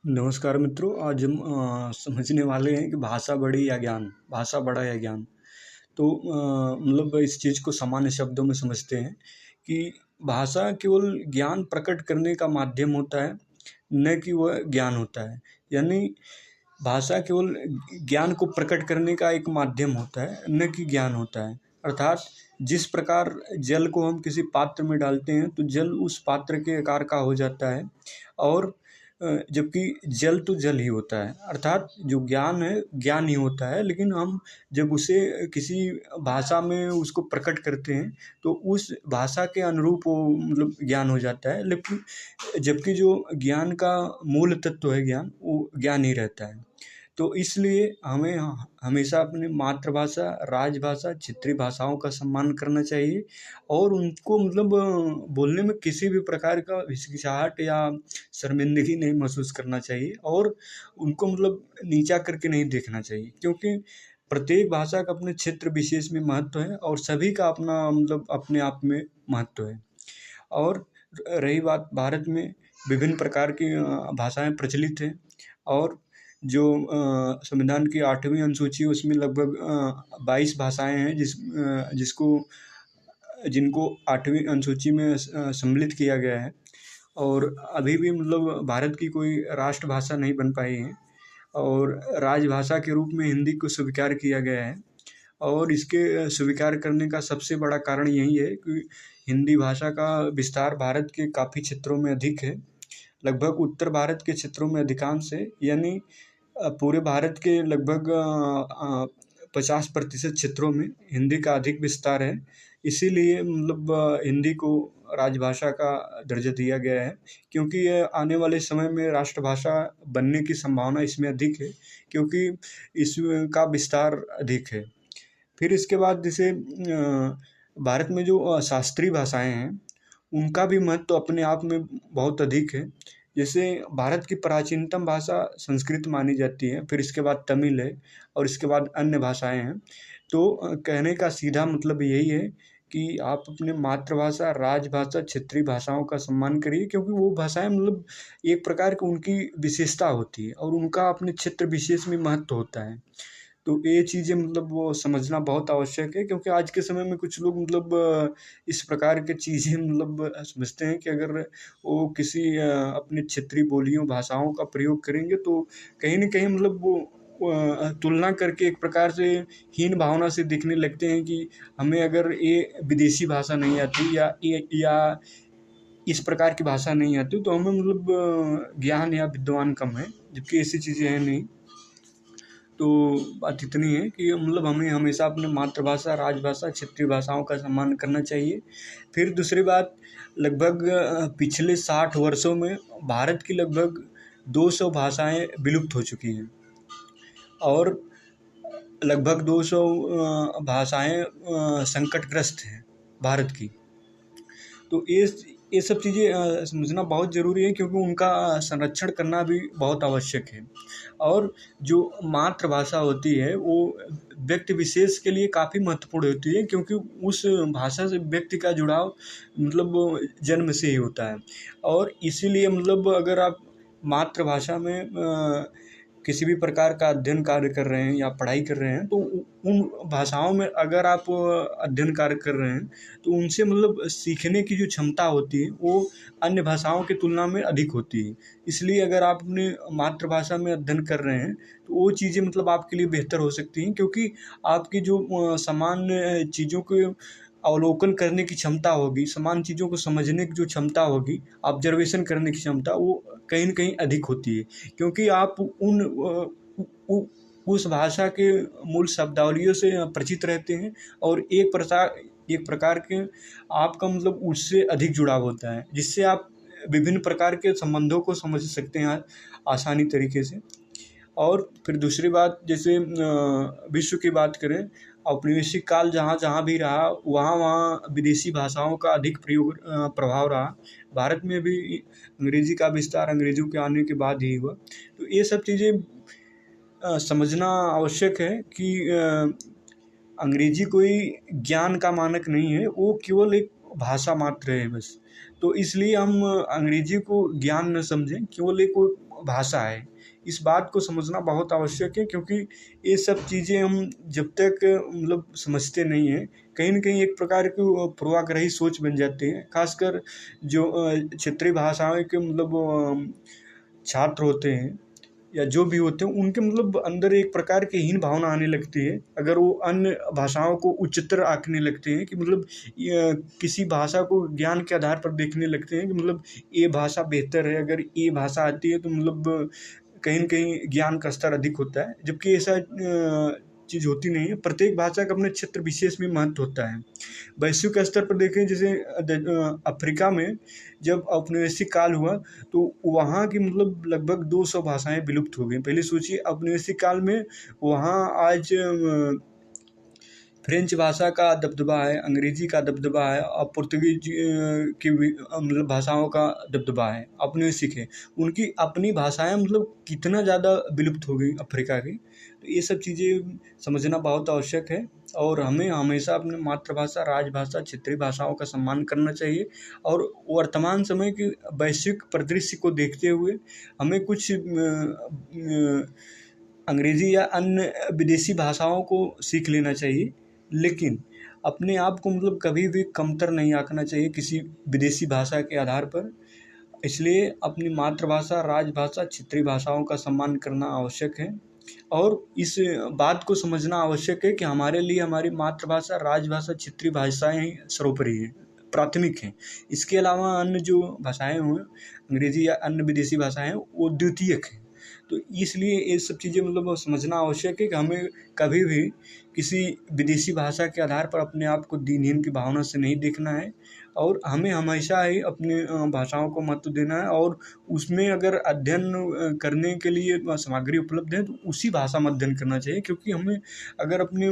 नमस्कार मित्रों, आज हम समझने वाले हैं कि भाषा बड़ी या ज्ञान, भाषा बड़ा या ज्ञान। तो मतलब इस चीज़ को सामान्य शब्दों में समझते हैं कि भाषा केवल ज्ञान प्रकट करने का माध्यम होता है, न कि वह ज्ञान होता है। यानी भाषा केवल ज्ञान को प्रकट करने का एक माध्यम होता है, न कि ज्ञान होता है। अर्थात जिस प्रकार जल को हम किसी पात्र में डालते हैं तो जल उस पात्र के आकार का हो जाता है, और जबकि जल तो जल ही होता है। अर्थात जो ज्ञान है ज्ञान ही होता है, लेकिन हम जब उसे किसी भाषा में उसको प्रकट करते हैं तो उस भाषा के अनुरूप वो मतलब ज्ञान हो जाता है। लेकिन जबकि जो ज्ञान का मूल तत्व है ज्ञान, वो ज्ञान ही रहता है। तो इसलिए हमें हमेशा अपनी मातृभाषा, राजभाषा, क्षेत्रीय भाषाओं का सम्मान करना चाहिए, और उनको मतलब बोलने में किसी भी प्रकार का हिचकिचाहट या शर्मिंदगी नहीं महसूस करना चाहिए, और उनको मतलब नीचा करके नहीं देखना चाहिए, क्योंकि प्रत्येक भाषा का अपने क्षेत्र विशेष में महत्व है और सभी का अपना मतलब अपने आप में महत्व है। और रही बात भारत में विभिन्न प्रकार की भाषाएं प्रचलित हैं, और जो संविधान की 8वीं अनुसूची है उसमें लगभग 22 भाषाएं हैं जिनको 8वीं अनुसूची में सम्मिलित किया गया है। और अभी भी मतलब भारत की कोई राष्ट्रभाषा नहीं बन पाई है, और राजभाषा के रूप में हिंदी को स्वीकार किया गया है। और इसके स्वीकार करने का सबसे बड़ा कारण यही है कि हिंदी भाषा का विस्तार भारत के काफ़ी क्षेत्रों में अधिक है। लगभग उत्तर भारत के क्षेत्रों में अधिकांश है, यानी पूरे भारत के लगभग 50% क्षेत्रों में हिंदी का अधिक विस्तार है। इसीलिए मतलब हिंदी को राजभाषा का दर्जा दिया गया है, क्योंकि यह आने वाले समय में राष्ट्रभाषा बनने की संभावना इसमें अधिक है, क्योंकि इसका विस्तार अधिक है। फिर इसके बाद जैसे भारत में जो शास्त्रीय भाषाएं हैं उनका भी महत्व अपने आप में बहुत अधिक है। जैसे भारत की प्राचीनतम भाषा संस्कृत मानी जाती है, फिर इसके बाद तमिल है, और इसके बाद अन्य भाषाएं हैं। तो कहने का सीधा मतलब यही है कि आप अपने मातृभाषा, राजभाषा, क्षेत्रीय भाषाओं का सम्मान करिए, क्योंकि वो भाषाएं मतलब एक प्रकार की उनकी विशेषता होती है और उनका अपने क्षेत्र विशेष में महत्व होता है। तो ये चीज़ें मतलब वो समझना बहुत आवश्यक है, क्योंकि आज के समय में कुछ लोग मतलब इस प्रकार के चीज़ें मतलब समझते हैं कि अगर वो किसी अपने क्षेत्रीय बोलियों, भाषाओं का प्रयोग करेंगे तो कहीं न कहीं मतलब वो तुलना करके एक प्रकार से हीन भावना से दिखने लगते हैं कि हमें अगर ये विदेशी भाषा नहीं आती या इस प्रकार की भाषा नहीं आती तो हमें मतलब ज्ञान या विद्वान कम है, जबकि ऐसी चीज़ें हैं नहीं। तो बात इतनी है कि मतलब हमें हमेशा अपने मातृभाषा, राजभाषा, क्षेत्रीय भाषाओं का सम्मान करना चाहिए। फिर दूसरी बात, लगभग पिछले 60 वर्षों में भारत की लगभग 200 भाषाएं विलुप्त हो चुकी हैं, और लगभग 200 भाषाएं संकटग्रस्त हैं भारत की। तो ये सब चीज़ें समझना बहुत ज़रूरी है, क्योंकि उनका संरक्षण करना भी बहुत आवश्यक है। और जो मातृभाषा होती है वो व्यक्ति विशेष के लिए काफ़ी महत्वपूर्ण होती है, क्योंकि उस भाषा से व्यक्ति का जुड़ाव मतलब जन्म से ही होता है। और इसीलिए मतलब अगर आप मातृभाषा में किसी भी प्रकार का अध्ययन कार्य कर रहे हैं या पढ़ाई कर रहे हैं, तो उन भाषाओं में अगर आप अध्ययन कार्य कर रहे हैं तो उनसे मतलब सीखने की जो क्षमता होती है वो अन्य भाषाओं की तुलना में अधिक होती है। इसलिए अगर आप अपनी मातृभाषा में अध्ययन कर रहे हैं तो वो चीज़ें मतलब आपके लिए बेहतर हो सकती हैं, क्योंकि आपकी जो सामान्य चीज़ों के अवलोकन करने की क्षमता होगी, समान चीज़ों को समझने की जो क्षमता होगी, ऑब्जर्वेशन करने की क्षमता, वो कहीं न कहीं अधिक होती है। क्योंकि आप उस भाषा के मूल शब्दावलियों से परिचित रहते हैं, और एक प्रकार के आपका मतलब उससे अधिक जुड़ाव होता है, जिससे आप विभिन्न प्रकार के संबंधों को समझ सकते हैं आसानी तरीके से। और फिर दूसरी बात, जैसे विश्व की बात करें, औपनिवेशिक काल जहाँ भी रहा वहाँ विदेशी भाषाओं का अधिक प्रभाव रहा। भारत में भी अंग्रेज़ी का विस्तार अंग्रेज़ों के आने के बाद ही हुआ। तो ये सब चीज़ें समझना आवश्यक है कि अंग्रेज़ी कोई ज्ञान का मानक नहीं है, वो केवल एक भाषा मात्र है बस। तो इसलिए हम अंग्रेजी को ज्ञान न समझें, केवल एक वो भाषा है। इस बात को समझना बहुत आवश्यक है, क्योंकि ये सब चीज़ें हम जब तक मतलब समझते नहीं हैं, कहीं न कहीं एक प्रकार की पूर्वाग्रही सोच बन जाती है। ख़ासकर जो क्षेत्रीय भाषाओं के मतलब छात्र होते हैं या जो भी होते हैं, उनके मतलब अंदर एक प्रकार की हीन भावना आने लगती है। अगर वो अन्य भाषाओं को उच्चतर आंकने लगते हैं कि मतलब किसी भाषा को ज्ञान के आधार पर देखने लगते हैं कि मतलब ये भाषा बेहतर है, अगर ये भाषा आती है तो मतलब कहीं न कहीं ज्ञान का स्तर अधिक होता है, जबकि ऐसा चीज़ होती नहीं है। प्रत्येक भाषा का अपने क्षेत्र विशेष में महत्व होता है। वैश्विक स्तर पर देखें, जैसे अफ्रीका में जब औपनिवेशिक काल हुआ, तो वहाँ की मतलब लगभग 200 भाषाएँ विलुप्त हो गईं। पहले सोचिए, औपनिवेशिक काल में वहाँ आज फ्रेंच भाषा का दबदबा है, अंग्रेजी का दबदबा है और पुर्तगीज की भी मतलब भाषाओं का दबदबा है, औपनिवेशिक है। उनकी अपनी भाषाएँ मतलब कितना ज़्यादा विलुप्त हो गई अफ्रीका की। तो ये सब चीज़ें समझना बहुत आवश्यक है, और हमें हमेशा अपनी मातृभाषा, राजभाषा, क्षेत्रीय भाषाओं का सम्मान करना चाहिए। और वर्तमान समय के वैश्विक परिदृश्य को देखते हुए हमें कुछ अंग्रेजी या अन्य विदेशी भाषाओं को सीख लेना चाहिए, लेकिन अपने आप को मतलब कभी भी कमतर नहीं आंकना चाहिए किसी विदेशी भाषा के आधार पर। इसलिए अपनी मातृभाषा, राजभाषा, क्षेत्रीय भाषाओं का सम्मान करना आवश्यक है, और इस बात को समझना आवश्यक है कि हमारे लिए हमारी मातृभाषा, राजभाषा, क्षेत्रीय भाषाएँ ही सर्वोपरि हैं, प्राथमिक हैं। इसके अलावा अन्य जो भाषाएँ हुए, अंग्रेजी या अन्य विदेशी भाषाएँ हैं, वो द्वितीयक हैं। तो इसलिए ये सब चीज़ें मतलब समझना आवश्यक है कि हमें कभी भी किसी विदेशी भाषा के आधार पर अपने आप को दीनहीन की भावना से नहीं देखना है, और हमें हमेशा ही अपने भाषाओं को महत्व देना है। और उसमें अगर अध्ययन करने के लिए सामग्री उपलब्ध है, तो उसी भाषा में अध्ययन करना चाहिए, क्योंकि हमें अगर अपनी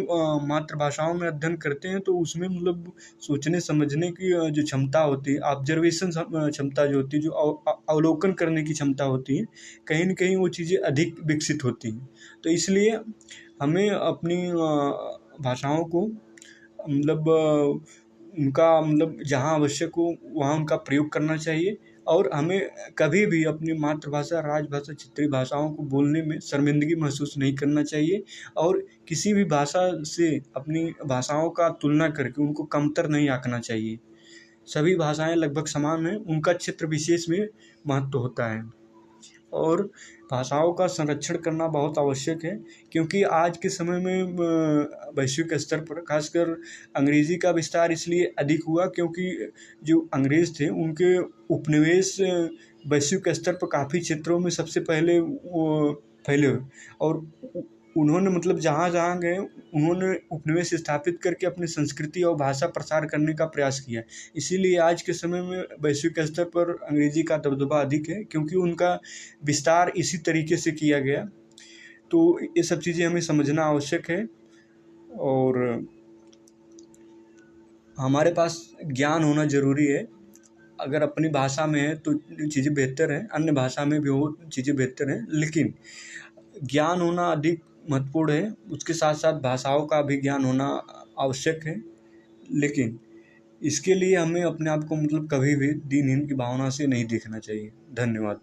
मातृभाषाओं में अध्ययन करते हैं तो उसमें मतलब सोचने समझने की जो क्षमता होती है, ऑब्जर्वेशन क्षमता जो होती है, जो अवलोकन करने की क्षमता होती है, कहीं न कहीं वो चीज़ें अधिक विकसित होती हैं। तो इसलिए हमें अपनी भाषाओं को मतलब उनका मतलब जहाँ आवश्यक हो वहाँ उनका प्रयोग करना चाहिए, और हमें कभी भी अपनी मातृभाषा, राजभाषा, क्षेत्रीय भाषाओं को बोलने में शर्मिंदगी महसूस नहीं करना चाहिए, और किसी भी भाषा से अपनी भाषाओं का तुलना करके उनको कमतर नहीं आंकना चाहिए। सभी भाषाएँ लगभग समान हैं, उनका क्षेत्र विशेष में महत्व होता है, और भाषाओं का संरक्षण करना बहुत आवश्यक है, क्योंकि आज के समय में वैश्विक स्तर पर खासकर अंग्रेज़ी का विस्तार इसलिए अधिक हुआ, क्योंकि जो अंग्रेज़ थे उनके उपनिवेश वैश्विक स्तर पर काफ़ी क्षेत्रों में सबसे पहले वो फैले हुए, और उन्होंने मतलब जहाँ-जहाँ गए उन्होंने उपनिवेश स्थापित करके अपनी संस्कृति और भाषा प्रसार करने का प्रयास किया। इसीलिए आज के समय में वैश्विक स्तर पर अंग्रेज़ी का दबदबा अधिक है, क्योंकि उनका विस्तार इसी तरीके से किया गया। तो ये सब चीज़ें हमें समझना आवश्यक है, और हमारे पास ज्ञान होना ज़रूरी है। अगर अपनी भाषा में है तो चीज़ें बेहतर हैं, अन्य भाषा में भी हो चीज़ें बेहतर हैं, लेकिन ज्ञान होना अधिक महत्वपूर्ण है। उसके साथ-साथ भाषाओं का भी ज्ञान होना आवश्यक है, लेकिन इसके लिए हमें अपने आप को मतलब कभी भी दीनहीन की भावना से नहीं देखना चाहिए। धन्यवाद।